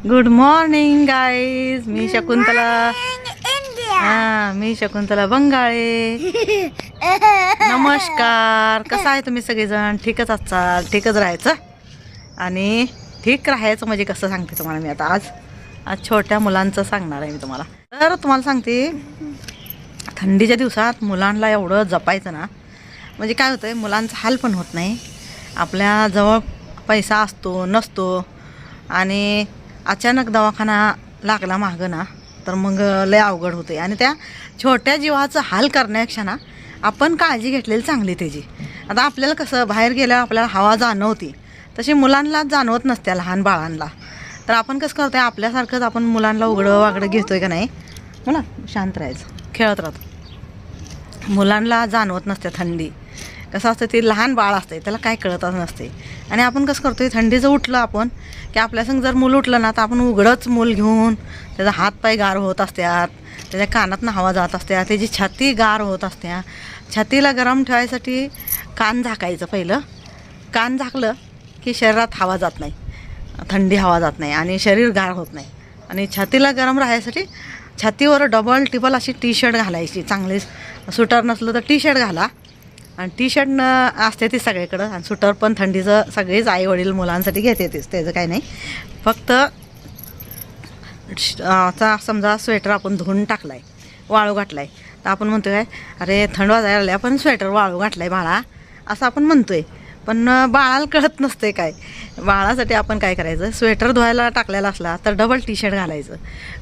Good morning guys. मी शकुंतला. मी शकुंतला बंगाळे. नमस्कार. कसं आहे तुम्ही सगळेजण? ठीकच असाल? ठीकच राहायचं. आणि ठीक राहायचं म्हणजे कसं सांगते तुम्हाला मी आता. आज छोट्या मुलांचं सांगणार आहे मी तुम्हाला. तर तुम्हाला सांगते, थंडीच्या दिवसात मुलांना एवढं जपायचं ना, म्हणजे काय होतं आहे, मुलांचा हाल पण होत नाही. आपल्याजवळ पैसा असतो नसतो आणि अचानक दवाखाना लागला मागं ना, तर मग लय अवघड होते. आणि त्या छोट्या जीवाचं हाल करण्यापेक्षा ना, आपण काळजी घेतलेली चांगली त्याची. आता आपल्याला कसं बाहेर गेल्यावर आपल्याला हवा जाणवती, तशी मुलांना जाणवत नसते, लहान बाळांना. तर आपण कसं करतोय, आपल्यासारखंच आपण मुलांना उघडं वागडं घेतोय का नाही. मला शांत राहायचं, खेळत राहतो. मुलांना जाणवत नसते थंडी. कसं असतं, ते लहान बाळ असते, त्याला काय कळतच नसते. आणि आपण कसं करतोय, थंडीचं उठलं आपण की आपल्यासंग जर मूल उठलं ना, तर आपण उघडंच मूल घेऊन त्याचा हातपाय गार होत असतात, त्याच्या कानातनं हवा जात असत्या, त्याची छाती गार होत असत्या. छातीला गरम ठेवायसाठी कान झाकायचं. पहिलं कान झाकलं की शरीरात हवा जात नाही, थंडी हवा जात नाही आणि शरीर गार होत नाही. आणि छातीला गरम राहायसाठी छातीवर डबल टिबल अशी टी शर्ट घालायची. चांगली सुटर नसलं तर टी शर्ट घाला. आणि टी शर्ट असते ती सगळीकडं. आणि सुटर पण थंडीचं सगळेच आई वडील मुलांसाठी घेते तेच, त्याचं काही नाही. फक्त आता समजा स्वेटर आपण धुवून टाकला आहे, वाळू घातला आहे, तर आपण म्हणतो काय, अरे थंड वाजायला लागली, आपण स्वेटर वाळू घातला आहे बाळा, असं आपण म्हणतोय. पण बाळाला कळत नसते काय. बाळासाठी आपण काय करायचं, स्वेटर धुवायला टाकलेला असला तर डबल टी शर्ट घालायचं,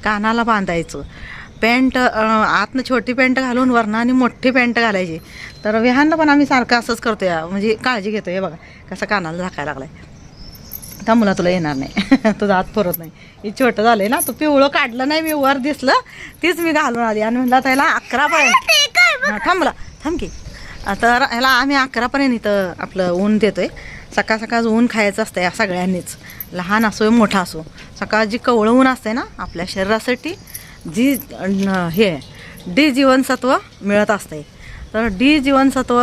कानाला बांधायचं, पॅन्ट आतनं छोटी पॅन्ट घालून वरनं आणि मोठी पॅन्ट घालायची. तर विहानला पण आम्ही सारखं असंच करतो या, म्हणजे काळजी घेतो. हे बघा कसं कानाला झाकायला लागलाय. का मुला तुला येणार नाही, तुझा हात पुरत नाही, हे छोटं झालंय ना, तू पिवळं काढलं नाही, मी वर दिसलं तीच मी घालून आली. आणि म्हणलं त्याला 11पर्यंत, हां थांब मला थांब की. तर ह्याला आम्ही 11पर्यंत इथं आपलं ऊन देतोय. सकाळ सकाळ ऊन खायचं असतं या सगळ्यांनीच, लहान असो मोठा असो. सकाळ जी कवळं ऊन असते ना, आपल्या शरीरासाठी जी हे डी जीवनसत्व मिळत असते. तर डी जीवनसत्व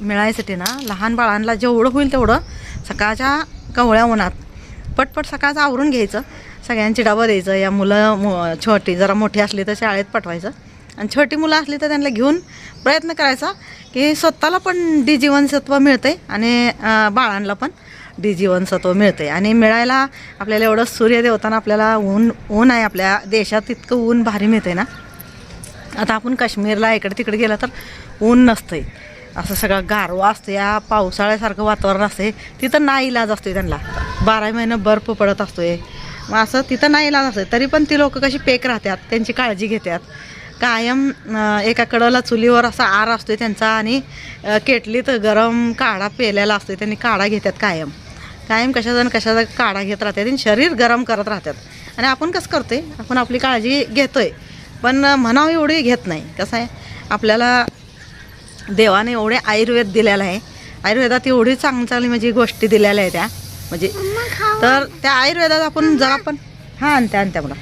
मिळायसाठी ना, लहान बाळांना जेवढं होईल तेवढं सकाळच्या कवळ्या उन्हात पटपट सकाळचं आवरून घ्यायचं. सगळ्यांची डबा द्यायचं. या मुलं छोटी जरा मोठी असली तर शाळेत पाठवायचं, आणि छोटी मुलं असली तर त्यांना घेऊन प्रयत्न करायचा की स्वतःला पण डी जीवनसत्व मिळते आणि बाळांना पण डी जीवनसत्व मिळते. आणि मिळायला आपल्याला एवढं सूर्यदेवताना आपल्याला ऊन आहे आपल्या देशात, इतकं ऊन भारी मिळते ना. आता आपण काश्मीरला इकडे तिकडे गेलं तर ऊन नसतंय, असं सगळं गारवा असतं, या पावसाळ्यासारखं वातावरण असते. तिथं ना इलाज असतोय त्यांना, 12 महिने बर्फ पडत असतोय. मग असं तिथं ना इलाज असतोय, तरी पण ती लोक कशी पेक राहतात, त्यांची काळजी घेतात. कायम एका कडेला चुलीवर असा आर असतोय त्यांचा, आणि केटलीत गरम काढा पेलेला असतोय, त्यांनी काढा घेतात कायम कशाचा कशाचा काढा घेत राहतात आणि शरीर गरम करत राहतात. आणि आपण कसं करतोय, आपण आपली काळजी घेतोय पण म्हणावं एवढी घेत नाही. कसं आहे, आपल्याला देवाने एवढे आयुर्वेद दिलेला आहे, आयुर्वेदात एवढी चांगली म्हणजे गोष्टी दिलेल्या आहे त्या, म्हणजे तर त्या आयुर्वेदात आपण जर आपण आणत्या मला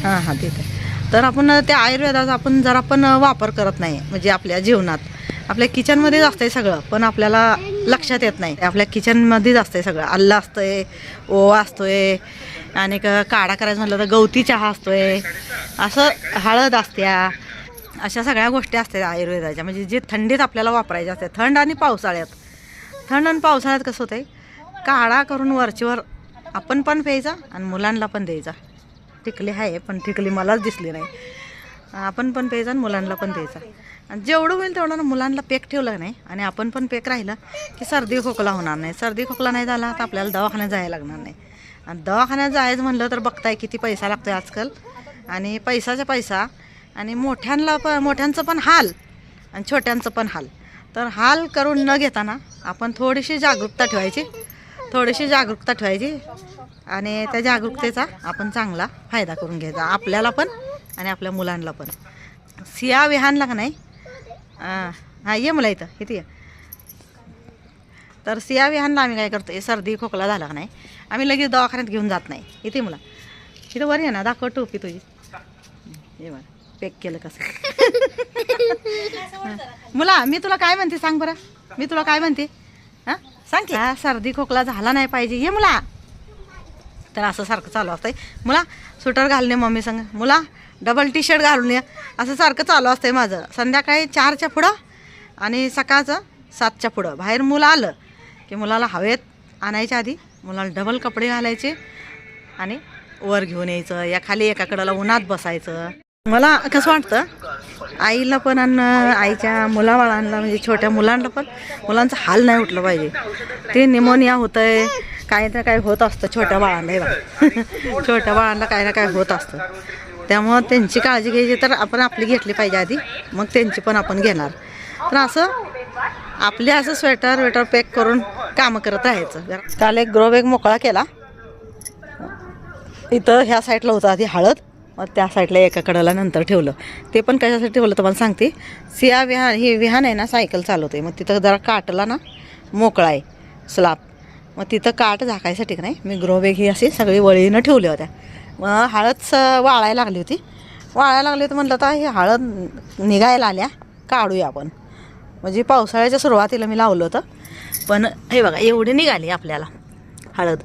हां देते. तर आपण त्या आयुर्वेदाचा आपण जर आपण वापर करत नाही, म्हणजे आपल्या जीवनात आपल्या किचनमध्येच असतंय सगळं, पण आपल्याला लक्षात येत नाही. आपल्या किचनमध्येच असतंय सगळं. आल्ला असतंय, ओवा असतोय, आणि काढा करायचं म्हटलं तर गवती चहा असतोय, असं हळद असत्या, अशा सगळ्या गोष्टी असतात आयुर्वेदाच्या, म्हणजे जे थंडीत आपल्याला वापरायच्या असतात. थंड आणि पावसाळ्यात कसं होतंय, काढा करून वरचीवर आपण पण प्यायचा आणि मुलांना पण द्यायचा. टिकली आहे पण टिकली मलाच दिसली नाही. आपण पण प्यायचा आणि मुलांना पण द्यायचा. आणि जेवढं होईल तेवढं ना मुलांना पेक ठेवलं नाही, आणि आपण पण पेक राहिलं की सर्दी खोकला होणार नाही. सर्दी खोकला नाही झाला तर आपल्याला दवाखान्यात जायला लागणार नाही. आणि दवाखान्यात जायचं म्हणलं तर बघताय किती पैसा लागतोय आजकाल, आणि पैसाचा पैसा. आणि मोठ्यांचं पण हाल आणि छोट्यांचं पण हाल. तर हाल करून न घेताना आपण थोडीशी जागरूकता ठेवायची, आणि त्या जागरूकतेचा आपण चांगला फायदा करून घ्यायचा, आपल्याला पण आणि आपल्या मुलांना पण. सिया विहानला का नाही, हां ये मला इथं ये. तर सिया विहानला आम्ही काय करतो, सर्दी खोकला झाला का नाही, आम्ही लगेच दवाखान्यात घेऊन जात नाही. इथे मुला इथं वर ये ना, दाखव टोपी तुझी, ये मला पेक केलं कसं. मुला मी तुला काय म्हणते सांग बरं, मी तुला काय म्हणते हां सांग की. सर्दी खोकला झाला नाही पाहिजे, ये मुला तर असं सारखं चालू असतंय. मुला स्वेटर घालणे मम्मी सांग, मुला डबल टी शर्ट घालून ये, असं सारखं चालू असतंय माझं. संध्याकाळी 4च्या पुढं आणि सकाळचं 7च्या पुढं बाहेर मुलं आलं की मुलाला हवेत आणायच्या आधी मुलाला डबल कपडे घालायचे आणि वर घेऊन यायचं, या खाली एका कडेला उन्हात बसायचं. मला कसं वाटतं आईला पण आणि आईच्या मुलाबाळांना म्हणजे छोट्या मुलांना पण मुलांचं हाल नाही उठलं पाहिजे. ते निमोनिया होतं आहे, काय ना काय होत असतं छोट्या बाळांना. छोट्या बाळांना काय ना काय होत असतं. त्यामुळं त्यांची काळजी घ्यायची तर आपण आपली घेतली पाहिजे आधी, मग त्यांची पण आपण घेणार. तर असं आपले असं स्वेटर वेटर पॅक करून कामं करत राहायचं. काल एक ग्रो बॅग मोकळा केला. इथं ह्या साईडला होतं आधी हळद, मग त्या साईडला एका कडेला नंतर ठेवलं. ते पण कशासाठी ठेवलं तुम्हाला सांगते. सिया विहान, ही विहान आहे ना सायकल चालवते, मग तिथं जरा काटला ना मोकळा आहे स्लाब, मग तिथं काट झाकायसाठी का नाही मी ग्रो बॅग ही अशी सगळी वळीनं ठेवल्या होत्या. मग हळद वाळायला लागली होती. म्हटलं तर ही हळद निघायला आल्या, काढूया आपण. म्हणजे पावसाळ्याच्या सुरुवातीला मी लावलं होतं, पण हे बघा एवढी निघाली आपल्याला हळद.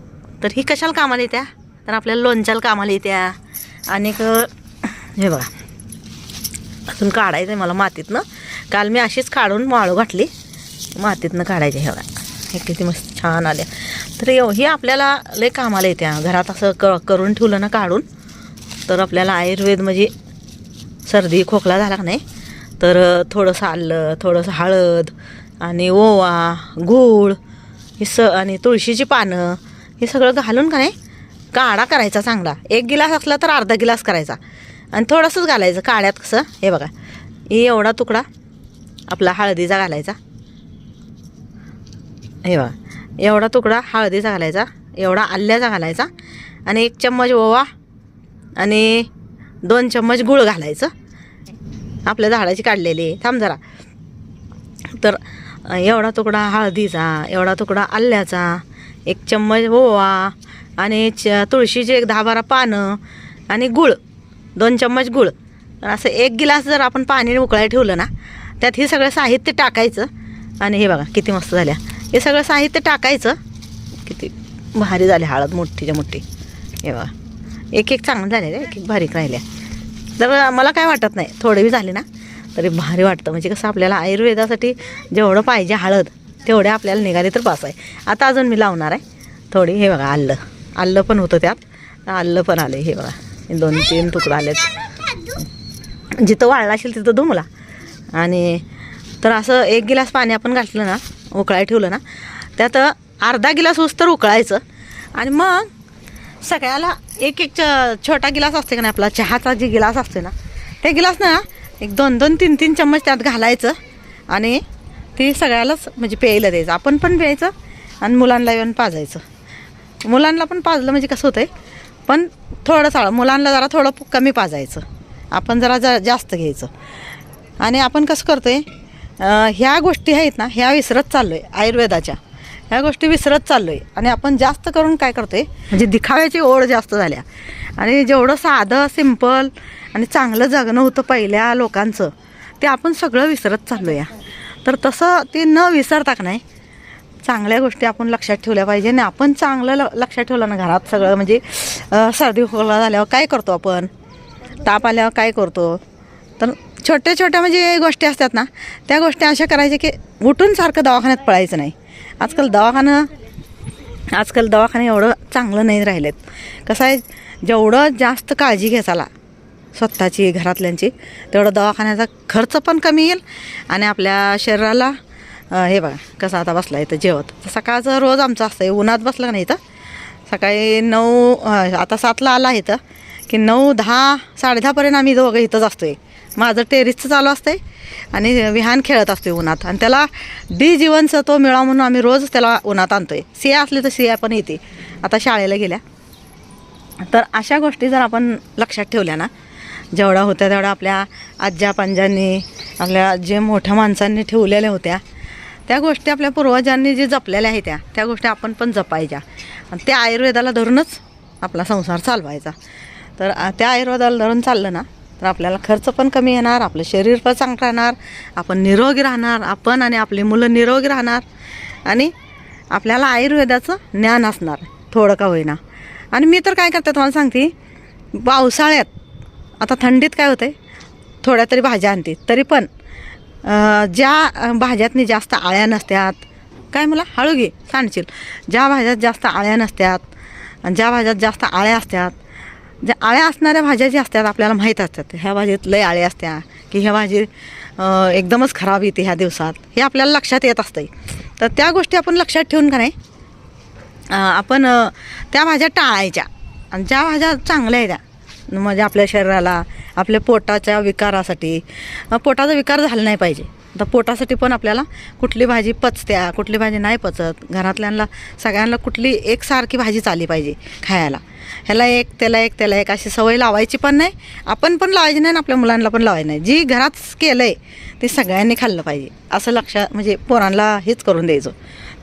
तर ही कशाला कामाला येत्या, तर आपल्याला लोणच्याला कामाला येत्या. आणि हे बघा अजून काढायचं आहे मला मातीतनं. काल मी अशीच काढून वाळू घातली, मातीतनं काढायचे. हे बघा हे किती मस्त छान आल्या. तर ही आपल्याला लय कामाला येत्या. घरात असं करून ठेवलं ना काढून, तर आपल्याला आयुर्वेद म्हणजे सर्दी खोकला झाला का नाही तर थोडंसं आलं, थोडंसं हळद आणि ओवा, गूळ हे आणि तुळशीची पानं हे सगळं घालून का नाही काढा करायचा चांगला. 1 गिलास असला तर अर्धा गिलास करायचा आणि थोडंसंच घालायचं काढ्यात. कसं हे बघा हे एवढा तुकडा आपला हळदीचा घालायचा. हे बघा एवढा तुकडा हळदीचा घालायचा, एवढा आल्याचा घालायचा आणि 1 चम्मच ओवा आणि 2 चम्मच गूळ घालायचं आपल्या झाडाची काढलेली. थांब जरा. तर एवढा तुकडा हळदीचा, एवढा तुकडा आल्याचा, 1 चम्मच ओवा आणि तुळशीचे 10-12 पानं आणि गूळ 2 चम्मच गूळ. असं 1 गिलास जर आपण पाणी उकळायला ठेवलं ना त्यात हे सगळं साहित्य टाकायचं. आणि हे बघा किती मस्त झाल्या. हे सगळं साहित्य टाकायचं. किती भारी झाली हळद मोठीच्या मोठी. हे बघा एक चांगलं झाले रे, एक बारीक राहिल्या. तर मला काय वाटत नाही, थोडी बी झाली ना तरी भारी वाटतं. म्हणजे कसं आपल्याला आयुर्वेदासाठी जेवढं पाहिजे हळद तेवढे आपल्याला निघाले तर पास आहे. आता अजून मी लावणार आहे थोडी. हे बघा आलं पण होतं त्यात, आलं पण आले. हे बघा 2-3 तुकडं आलेत. जिथं वाळला असेल तिथं धुमला. आणि तर असं 1 गिलास पाणी आपण घातलं ना उकळायला ठेवलं ना त्यात अर्धा गिलास ऊस तर उकळायचं. आणि मग सगळ्याला 1 छोटा गिलास असते का नाही आपला चहाचा जे गिलास असते ना ते गिलास ना 1-2, 3 चम्मच त्यात घालायचं आणि ते सगळ्यालाच म्हणजे प्यायला द्यायचं. आपण पण प्यायचं आणि मुलांना येऊन पाजायचं. मुलांना पण पाजलं म्हणजे कसं होतं आहे, पण थोडंसं मुलांना जरा थोडं कमी पाजायचं, आपण जरा जास्त घ्यायचं. आणि आपण कसं करतो आहे ह्या गोष्टी आहेत ना ह्या विसरत चाललो आहे. आयुर्वेदाच्या ह्या गोष्टी विसरत चाललो आहे. आणि आपण जास्त करून काय करतो आहे म्हणजे दिखाव्याची ओढ जास्त झाल्या. आणि जेवढं साधं सिंपल आणि चांगलं जगणं होतं पहिल्या लोकांचं ते आपण सगळं विसरत चाललो आहे. तर तसं ते न विसरता का नाही चांगल्या गोष्टी आपण लक्षात ठेवल्या पाहिजे. आणि आपण चांगलं लक्षात ठेवलं ना घरात सगळं म्हणजे सर्दी खोकला झाल्यावर काय करतो आपण, ताप आल्यावर काय करतो, तर छोट्या छोट्या म्हणजे गोष्टी असतात ना त्या गोष्टी अशा करायच्या की उठून सारखं दवाखान्यात पळायचं नाही. आजकाल दवाखाने एवढं चांगलं नाही राहिलेत. कसं आहे जेवढं जास्त काळजी घ्यायला स्वतःची घरातल्यांची तेवढं दवाखान्याचा खर्च पण कमी येईल आणि आपल्या शरीराला हे बघा कसं आता बसला इथं जेवत. सकाळचं रोज आमचं असतं उन्हात बसलं का नाही इथं सकाळी 9 आता 7ला आला इथं की 9, 10, 10:30पर्यंत आम्ही दोघं इथंच असतोय. माझं टेरिसचं चालू असतंय आणि विहान खेळत असतोय उन्हात. आणि त्याला जीवनसत्व मिळावं म्हणून आम्ही रोज त्याला उन्हात आणतोय. सिया असली तर सिया पण येते, आता शाळेला गेल्या. तर अशा गोष्टी जर आपण लक्षात ठेवल्या ना जेवढा होत्या तेवढा आपल्या आज्या पंजांनी आपल्या जे मोठ्या माणसांनी ठेवलेल्या होत्या त्या गोष्टी आपल्या पूर्वजांनी जे जपलेल्या आहेत त्या गोष्टी आपण पण जपायच्या. आणि त्या आयुर्वेदाला धरूनच आपला संसार चालवायचा. तर त्या आयुर्वेदाला धरून चाललं ना तर आपल्याला खर्च पण कमी येणार, आपलं शरीर पण चांगलं राहणार, आपण निरोगी राहणार, आपण आणि आपली मुलं निरोगी राहणार आणि आपल्याला आयुर्वेदाचं ज्ञान असणार थोडं का होईना. आणि मी तर काय करते तुम्हाला सांगते, पावसाळ्यात आता थंडीत काय होतं आहे, थोड्या तरी भाज्या आणते, तरी पण ज्या भाज्यातनी जास्त आळ्या नसत्यात, काय मला हळू घे सांडशील, ज्या भाज्यात जास्त आळ्या नसत्यात आणि ज्या भाज्यात जास्त आळ्या असतात, ज्या आळ्या असणाऱ्या भाज्या ज्या असतात आपल्याला माहीत असतात, ह्या भाजीत लय आळ्या असत्या की ह्या भाजी एकदमच खराब येते ह्या दिवसात, हे आपल्याला लक्षात येत असतं. तर त्या गोष्टी आपण लक्षात ठेवून का नाही आपण त्या भाज्या टाळायच्या. आणि ज्या भाज्या चांगल्या आहेत त्या म्हणजे आपल्या शरीराला, आपल्या पोटाच्या विकारासाठी, पोटाचा विकार झाला नाही पाहिजे, तर पोटासाठी पण आपल्याला कुठली भाजी पचत्या, कुठली भाजी नाही पचत, घरातल्यांना सगळ्यांना कुठली एकसारखी भाजी चालली पाहिजे खायला. ह्याला एक त्याला एक त्याला एक अशी सवय लावायची पण नाही, आपण पण लावायची नाही आणि आपल्या मुलांना पण लावायची नाही. जी घरात केलं आहे ते सगळ्यांनी खाल्लं पाहिजे असं लक्षात, म्हणजे पोरांना हेच करून द्यायचं.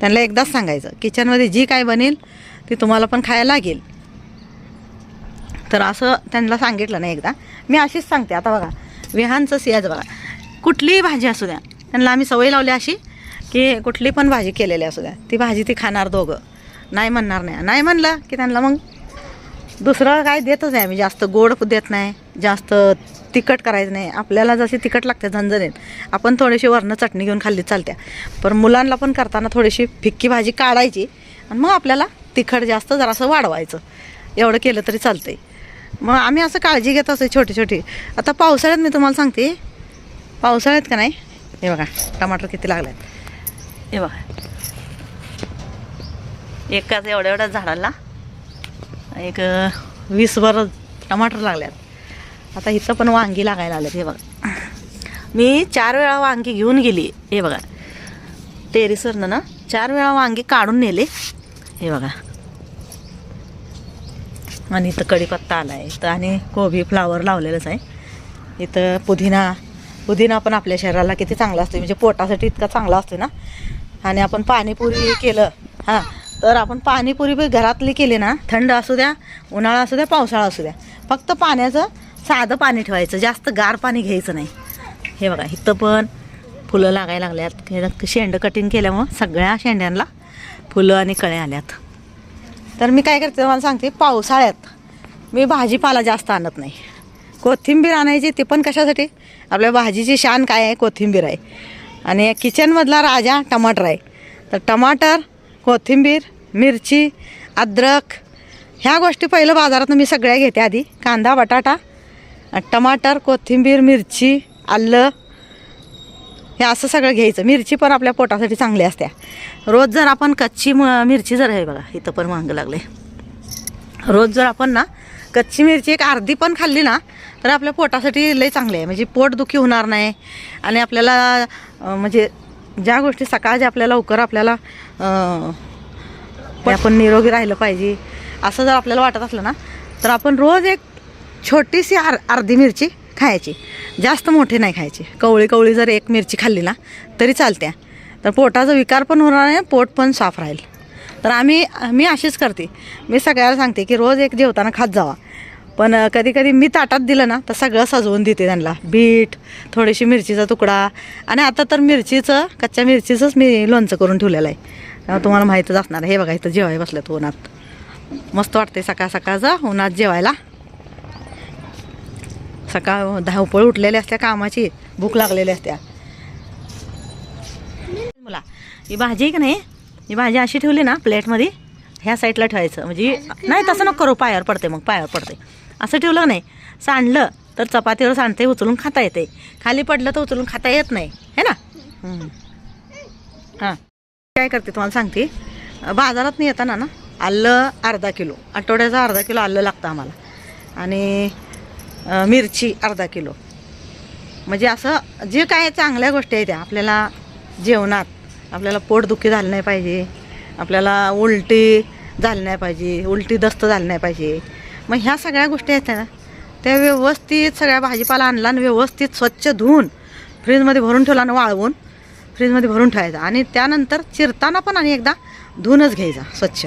त्यांना एकदाच सांगायचं किचनमध्ये जी काय बनेल ती तुम्हाला पण खायला लागेल. तर असं त्यांना सांगितलं नाही एकदा, मी अशीच सांगते. आता बघा विहानचं सियाज बघा, कुठलीही भाजी असू द्या त्यांना आम्ही सवय लावली अशी की कुठली पण भाजी केलेली असू द्या ती भाजी ती खाणार दोघं, नाही म्हणणार नाही. नाही म्हणलं की त्यांना मग दुसरं काय देतच नाही. आम्ही जास्त गोड देत नाही, जास्त तिखट करायचं नाही. आपल्याला जशी तिखट लागते झणझणीत, आपण थोडीशी वरनं चटणी घेऊन खाल्ली चालत्या, पण मुलांना पण करताना थोडीशी फिक्की भाजी काढायची आणि मग आपल्याला तिखट जास्त जरासं वाढवायचं, एवढं केलं तरी चालतंय. मग आम्ही असं काळजी घेत असतो छोटी छोटी. आता पावसाळ्यात मी तुम्हाला सांगते, पावसाळ्यात का नाही, हे बघा टमाटर किती लागले आहेत, हे बघा एकाच एवढ्या एवढ्या झाडाला एक 20 टमाटर लागल्यात. आता इथं पण वांगी लागायला आल्यात. हे बघा मी 4 वेळा वांगी घेऊन गेली, हे बघा टेरेसवरनं ना 4 वेळा वांगी काढून नेले, हे बघा. आणि इथं कढीपत्ता आला आहे इथं, आणि कोबी फ्लावर लावलेलंच आहे इथं. पुदिना पण आपल्या शरीराला किती चांगला असतो, म्हणजे पोटासाठी इतका चांगला असतो ना. आणि आपण पाणीपुरी केलं हां, तर आपण पाणीपुरी बी घरातली केली ना, थंड असू द्या, उन्हाळा असू द्या, पावसाळा असू द्या, फक्त पाण्याचं साधं पाणी ठेवायचं, जास्त गार पाणी घ्यायचं नाही. हे बघा इथं पण फुलं लागायला लागल्यात, शेंड कटिंग केल्यामुळं सगळ्या शेंड्यांना फुलं आणि कळे आल्यात. तर मी काय करते मला सांगते, पावसाळ्यात मी भाजीपाला जास्त आणत नाही. कोथिंबीर आणायची, ते पण कशासाठी, आपल्या भाजीची शान काय आहे, कोथिंबीर आहे. आणि किचनमधला राजा टमाटर आहे. तर टमाटर, कोथिंबीर, मिरची, अद्रक ह्या गोष्टी पहिलं बाजारातून मी सगळ्या घेते आधी. कांदा, बटाटा, टमाटर, कोथिंबीर, मिरची, आलं, हे असं सगळं घ्यायचं. मिरची पण आपल्या पोटासाठी चांगली असते. रोज जर आपण कच्ची मिरची जर आहे बघा इथं पण वांगं लागले, रोज जर आपण ना कच्ची मिरची एक अर्धी पण खाल्ली ना तर आपल्या पोटासाठी लई चांगली आहे. म्हणजे पोटदुखी होणार नाही. आणि आपल्याला म्हणजे ज्या गोष्टी सकाळच्या आपल्याला लवकर आपल्याला आपण निरोगी राहिलं पाहिजे असं जर आपल्याला वाटत असलं ना, तर आपण रोज एक छोटीशी अर्धी मिरची खायची, जास्त मोठी नाही खायची. कवळी जर एक मिरची खाल्ली ना तरी चालत्या, तर पोटाचा विकार पण होणार नाही, पोट पण साफ राहील. तर मी अशीच करते. मी सगळ्याला सांगते की रोज एक जेवताना खात जावा. पण कधी कधी मी ताटात दिलं ना तर सगळं सजवून देते त्यांना, बीट, थोडीशी मिरचीचा तुकडा. आणि आता तर कच्च्या मिरचीचंच मी लोणचं करून ठेवलेलं आहे, त्यामुळे तुम्हाला माहीतच असणार. हे बघा इथं जेवाय बसल्यात उन्हात, मस्त वाटते सकाळ सकाळचं उन्हात जेवायला. सकाळ धावपळ उठलेली असत्या, कामाची भूक लागलेली असत्या. मला ही भाजी आहे का नाही, ही भाजी अशी ठेवली ना प्लेटमध्ये, ह्या साईडला ठेवायचं. म्हणजे नाही तसं नको करू, पायावर पडते, मग पायावर पडते. असं ठेवलं नाही, सांडलं तर चपातीवर सांडते, उचलून खाता येते. खाली पडलं तर उचलून खाता येत नाही, है ना. हां काय करते तुम्हाला सांगते, बाजारात नाही येताना ना आलं अर्धा किलो, आठवड्याचं अर्धा किलो आलं लागतं आम्हाला. आणि मिरची अर्धा किलो. म्हणजे असं जे काय चांगल्या गोष्टी आहेत त्या आपल्याला जेवणात, आपल्याला पोटदुखी झाली नाही पाहिजे, आपल्याला उलटी झाली नाही पाहिजे, उलटी दस्त झाली नाही पाहिजे. मग ह्या सगळ्या गोष्टी आहेत ना, त्या व्यवस्थित सगळ्या भाजीपाला आणला आणि व्यवस्थित स्वच्छ धुवून फ्रीजमध्ये भरून ठेवला आणि वाळवून फ्रीजमध्ये भरून ठेवायचा. आणि त्यानंतर चिरताना पण आणि एकदा धुवूनच घ्यायचा स्वच्छ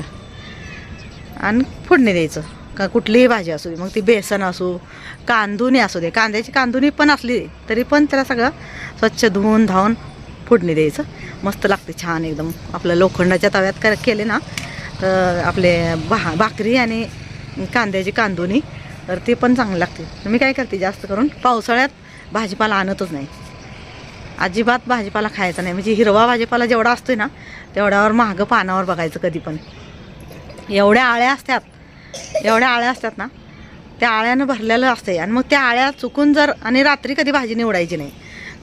आणि फोडणी द्यायचं. का कुठलीही भाजी असू दे, मग ती बेसन असू, कांदुनी असू दे, कांद्याची कांदुनी पण असली तरी पण त्याला सगळं स्वच्छ धुवून धावून फोडणी द्यायचं. मस्त लागते छान एकदम. आपल्या लोखंडाच्या तव्यात केले ना तर आपले भाकरी आणि कांद्याची कांदोणी, तर ते पण चांगलं लागते. तर मी काय करते, जास्त करून पावसाळ्यात भाजीपाला आणतच नाही, अजिबात भाजीपाला खायचा नाही. म्हणजे हिरवा भाजीपाला जेवढा असतोय ना तेवढ्यावर महाग पानावर बघायचं कधी पण. एवढ्या आळ्या असतात ना, त्या आळ्यानं भरलेलं असते. आणि मग त्या आळ्या चुकून जर, आणि रात्री कधी भाजी निवडायची नाही,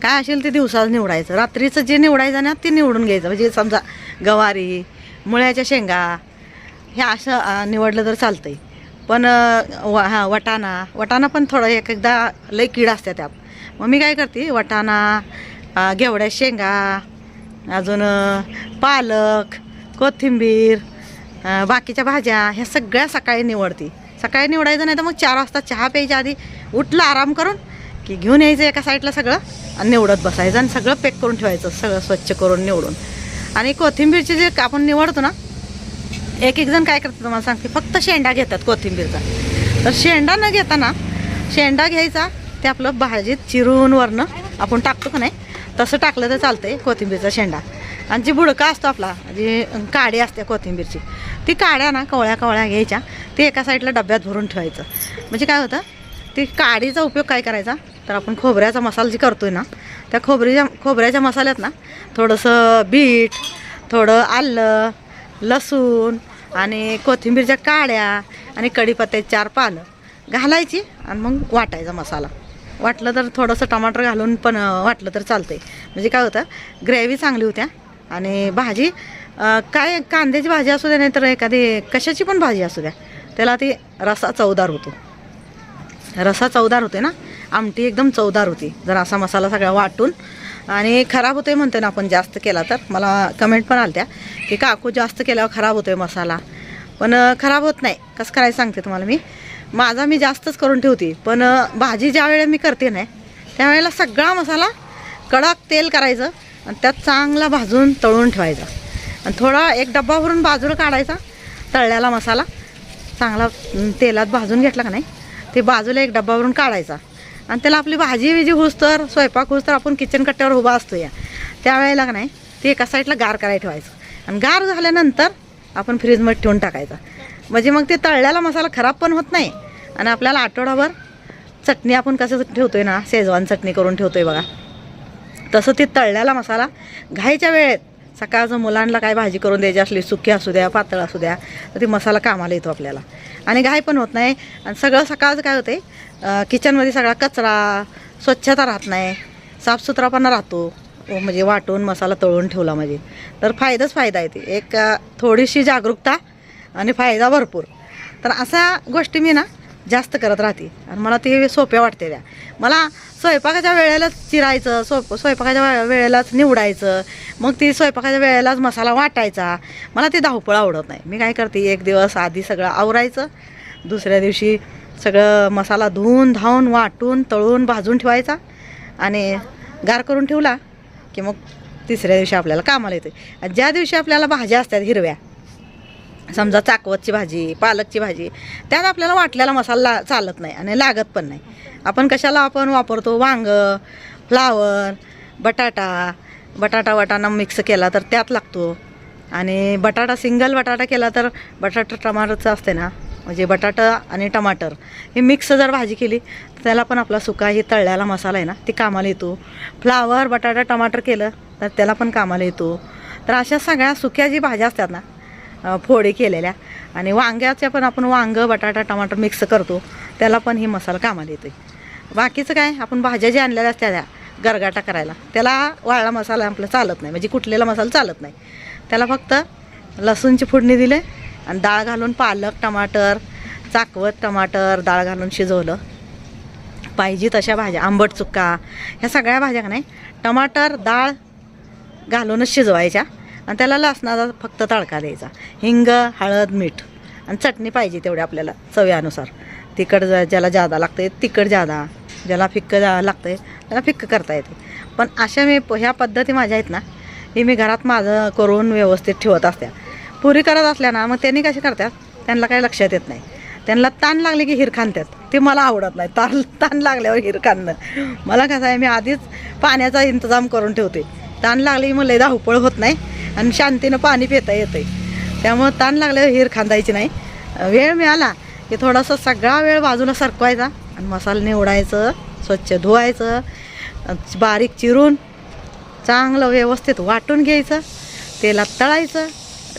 काय असेल ते दिवसाच निवडायचं. रात्रीचं जे निवडायचं ना ते निवडून घ्यायचं. म्हणजे समजा गवारी, मुळ्याच्या शेंगा हे असं निवडलं तर चालतंय. पण वटाणा पण थोडं एकदा लई कीड असते त्यात. मग मी काय करते, वटाणा, घेवड्या शेंगा, अजून पालक, कोथिंबीर, बाकीच्या भाज्या ह्या सगळ्या सकाळी निवडते. सकाळी निवडायचं नाही तर मग 4 वाजता चहा प्यायच्या आधी उठलं आराम करून की घेऊन यायचं एका साईडला सगळं आणि निवडत बसायचं. आणि सगळं पॅक करून ठेवायचं, सगळं स्वच्छ करून निवडून. आणि कोथिंबीरची जे आपण निवडतो ना, एक जण काय करतात तुम्हाला सांगते, फक्त शेंडा घेतात कोथिंबीरचा. तर शेंडा न घेताना, शेंडा घ्यायचा ते आपलं भाजीत चिरून वरनं आपण टाकतो का नाही, तसं टाकलं तर चालतंय कोथिंबीरचा शेंडा. आणि जी बुडका असतो आपला, जी काडी असते कोथिंबीरची, ती काड्या ना कवळ्या घ्यायच्या, ते एका साईडला डब्यात भरून ठेवायचं. म्हणजे काय होतं, ती काडीचा उपयोग काय करायचा, तर आपण खोबऱ्याचा मसाला जी करतोय ना, त्या खोबऱ्याच्या मसाल्यात ना थोडंसं बीट, थोडं आलं, लसूण आणि कोथिंबीरच्या काड्या आणि कढीपत्त्याची 4 पानं घालायची आणि मग वाटायचा मसाला. वाटलं तर थोडंसं टमाटर घालून पण वाटलं तर चालतंय. म्हणजे काय होतं, ग्रेव्ही चांगली होत्या. आणि भाजी काय कांद्याची भाजी असू द्या, नाही तर एखादी कशाची पण भाजी असू द्या, त्याला ती रसा चवदार होते ना. आमटी एकदम चवदार होती जर असा मसाला सगळा वाटून. आणि खराब होतोय म्हणते ना आपण जास्त केला तर. मला कमेंट पण आल्या की काकू जास्त केल्यावर खराब होतोय मसाला. पण खराब होत नाही. कसं करायचं सांगते तुम्हाला मी. मी जास्तच करून ठेवते, पण भाजी ज्या वेळेला मी करते ना त्यावेळेला सगळा मसाला कडक तेल करायचं आणि त्यात चांगला भाजून तळून ठेवायचा. आणि थोडा एक डब्बा भरून बाजूला काढायचा. तळलेला मसाला चांगला तेलात भाजून घेतला का नाही, ते बाजूला एक डब्बा भरून काढायचा. आणि त्याला आपली भाजी होस तर, स्वयंपाक होस तर आपण किचन कट्ट्यावर उभा असतो या त्यावेळेला का नाही, ते एका साईडला गार करायला ठेवायचं. आणि गार झाल्यानंतर आपण फ्रीजमध्ये ठेवून टाकायचा. म्हणजे मग ते तळलेला मसाला खराब पण होत नाही. आणि आपल्याला आठवडाभर चटणी आपण कसं ठेवतोय ना, शेजवान चटणी करून ठेवतोय बघा, तसं ते तळलेला मसाला घाईच्या वेळेत, सकाळचं मुलांना काय भाजी करून द्यायची असली, सुकी असू द्या पातळ असू द्या, तर ते मसाला कामाला येतो आपल्याला. आणि घाई पण होत नाही. आणि सगळं सकाळचं काय होते, किचनमध्ये सगळा कचरा, स्वच्छता राहत नाही, साफसुथरापणा राहतो. म्हणजे वाटून मसाला तळून ठेवला म्हणजे तर फायदा येते. एक थोडीशी जागरूकता आणि फायदा भरपूर. तर अशा गोष्टी मी ना जास्त करत राहते. आणि मला ते सोप्या वाटते त्या. मला स्वयंपाकाच्या वेळेलाच चिरायचं, स्वयंपाकाच्या वेळेलाच निवडायचं, मग ती स्वयंपाकाच्या वेळेलाच मसाला वाटायचा. मला ती धावपळ आवडत नाही. मी काय करते, एक दिवस आधी सगळं आवरायचं, दुसऱ्या दिवशी सगळं मसाला धुवून धावून वाटून तळून भाजून ठेवायचा आणि गार करून ठेवला की मग तिसऱ्या दिवशी आपल्याला कामाला येते. आणि ज्या दिवशी आपल्याला भाज्या असतात हिरव्या, समजा चाकवतची भाजी, पालकची भाजी, त्यात आपल्याला वाटलेला मसाला चालत नाही आणि लागत पण नाही. आपण कशाला आपण वापरतो, वांग, फ्लावर, बटाटा मिक्स केला तर त्यात लागतो. आणि सिंगल बटाटा केला तर बटाटा टमाटरचं असते ना, म्हणजे बटाटा आणि टमाटर हे मिक्स जर भाजी केली तर त्याला पण आपला सुका ही तळलेला मसाला आहे ना ती कामाला येतो. फ्लावर, बटाटा, टमाटर केलं तर त्याला पण कामाला येतो. तर अशा सगळ्या सुक्या जी भाज्या असतात ना, फोडी केलेल्या, आणि वांग्याच्या पण आपण वांग, बटाटा, टमाटर मिक्स करतो, त्याला पण ही मसाला कामाला येतो. बाकीचं काय, आपण भाज्या ज्या आणलेल्या असत्या त्या गरगाटा करायला, त्याला वाळला मसाला आपला चालत नाही, म्हणजे कुटलेला मसाला चालत नाही. त्याला फक्त लसूणची फोडणी दिली आणि डाळ घालून, पालक, टमाटर, चाकवत टमाटर डाळ घालून शिजवलं. पाहिजे तशा भाज्या, आंबट चुक्का, ह्या सगळ्या भाज्या का नाही टमाटर डाळ घालूनच शिजवायच्या. आणि त्याला लसणाचा फक्त तडका द्यायचा, हिंग, हळद, मीठ आणि चटणी पाहिजे तेवढी आपल्याला चवीनुसार. तिखट ज्याला जादा लागते तिखट जादा, ज्याला फिक्क लागते त्याला फिक्क करता येते. पण अशा ह्या पद्धती माझ्या आहेत ना, हे मी घरात माझं करून व्यवस्थित ठेवत असत्या. पुरी करत असल्या ना, मग त्यांनी कसे करतात, त्यांना काही लक्षात येत नाही. त्यांना ताण लागले की हिर खाणतात, ते मला आवडत नाही. ताण लागल्यावर हिर खाणं मला कसं आहे, मी आधीच पाण्याचा इंतजाम करून ठेवते. ताण लागली की मला धावपळ होत नाही आणि शांतीनं पाणी पिता येतं. त्यामुळं ताण लागल्यावर हिर खांदायची नाही. वेळ मिळाला की थोडासा सगळा वेळ बाजूला सरकवायचा आणि मसाला निवडायचं, स्वच्छ धुवायचं, बारीक चिरून चांगलं व्यवस्थित वाटून घ्यायचं, तेलात तळायचं,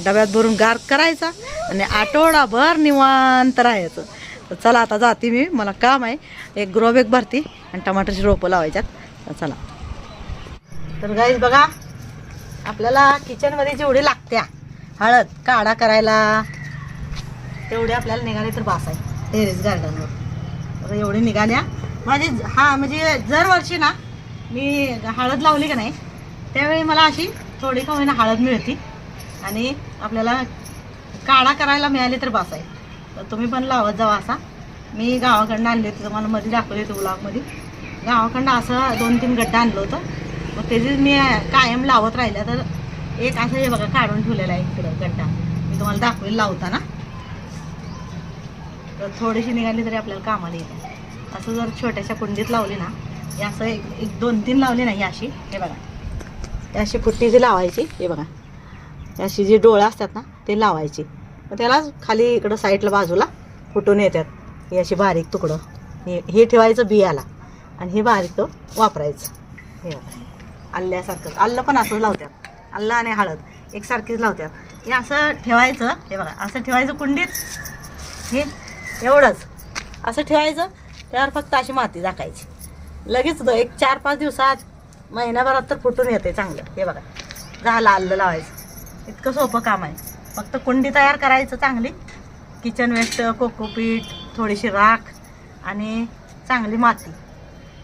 डब्यात भरून गार करायचा आणि आठवडाभर निवांत राहायचं. तर चला आता जाते मी, मला काम आहे. एक ग्रोबॅग भरती आणि टमाटरची रोपं लावायच्यात. तर चला. तर गाईज बघा, आपल्याला किचनमध्ये जेवढी लागत्या हळद काढा करायला तेवढी आपल्याला निघाली तर बास आहे टेरेस गार्डनवर. तर एवढी निघाल्या माझी. म्हणजे दरवर्षी ना मी हळद लावली का नाही त्यावेळी मला अशी थोडी का होईना हळद मिळते आणि आपल्याला काढा करायला मिळाली तर बास आहे. तर तुम्ही पण लावत जावा. असा मी गावाकडनं आणली होती, तुम्हाला मध्ये दाखवली होती ब्लॉगमध्ये. गावाकडनं असं 2-3 गड्डा आणलं होतं. मग त्याची मी कायम लावत राहिल्या. तर एक असं हे बघा काढून ठेवलेला आहे इकडं गड्डा, मी तुम्हाला दाखवेल लावताना. तर थोडीशी निघाली तरी आपल्याला कामाला येते. असं जर छोट्याशा कुंडीत लावली ना, हे असं एक 2-3 लावली नाही अशी, हे बघा ही अशी फुट्टीची लावायची. हे बघा अशी जी डोळं असतात ना ते लावायची. मग त्याला खाली इकडं साईडला बाजूला फुटून येतात. ही अशी बारीक तुकडं हे ठेवायचं बियाला आणि हे बारीक तो वापरायचं. हे बघा आल्यासारखं, आलं पण असं लावतात, आलं आणि हळद एकसारखीच लावतात. हे असं ठेवायचं. हे बघा असं ठेवायचं कुंडीत, हे एवढंच असं ठेवायचं. त्यावर फक्त अशी माती टाकायची. लगेच एक 4-5 दिवसात, महिन्याभरात तर फुटून येते चांगलं. हे बघा झालं आलं लावायचं. इतकं सोपं काम आहे. फक्त कुंडी तयार करायचं चांगली, किचन वेस्ट, कोकोपीट, थोडीशी राख आणि चांगली माती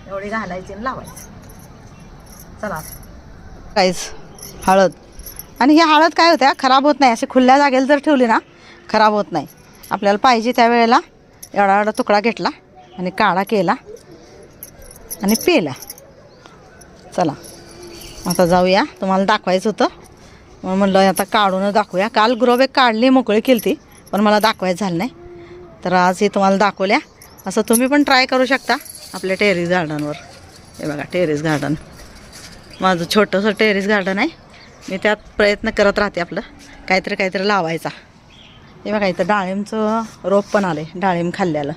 एवढी घालायची आणि लावायची. चला काहीच हळद. आणि ही हळद काय होत्या खराब होत नाही. अशी खुल्या जागेला जर ठेवली ना खराब होत नाही. आपल्याला पाहिजे त्यावेळेला एवढा एवढा तुकडा घेतला आणि काढा केला आणि पेला. चला आता जाऊया, तुम्हाला दाखवायचं होतं मग म्हणलं आता काढून दाखवूया. काल ग्रोबॅग काढली, मोकळी केली ती, पण मला दाखवायचं झालं नाही. तर आज हे तुम्हाला दाखवल्या. असं तुम्ही पण ट्राय करू शकता आपल्या टेरेस गार्डनवर. हे बघा टेरेस गार्डन, माझं छोटंसं टेरेस गार्डन आहे. मी त्यात प्रयत्न करत राहते आपलं काहीतरी लावायचा. हे बघा इथं डाळिंबचं रोप पण आले, डाळिंब खाल्ल्याला.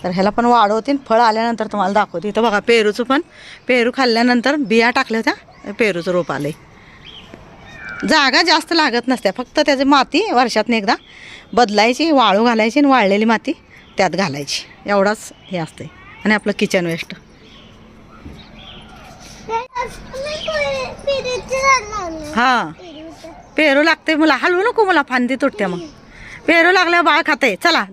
तर ह्याला पण वाढवतील, फळ आल्यानंतर तुम्हाला दाखवते. इथं बघा पेरूचं पण, पेरू खाल्ल्यानंतर बिया टाकल्या होत्या, पेरूचं रोप आले. जागा जास्त लागत नसत्या, फक्त त्याची माती वर्षातून एकदा बदलायची, वाळू घालायची आणि वाळलेली माती त्यात घालायची, एवढाच हे असते. आणि आपलं किचन वेस्ट. हां पेरू लागते, मला हलवू नको, मला फांदी तुटते. मग पेरू लागल्यावर बाळ खाते. चला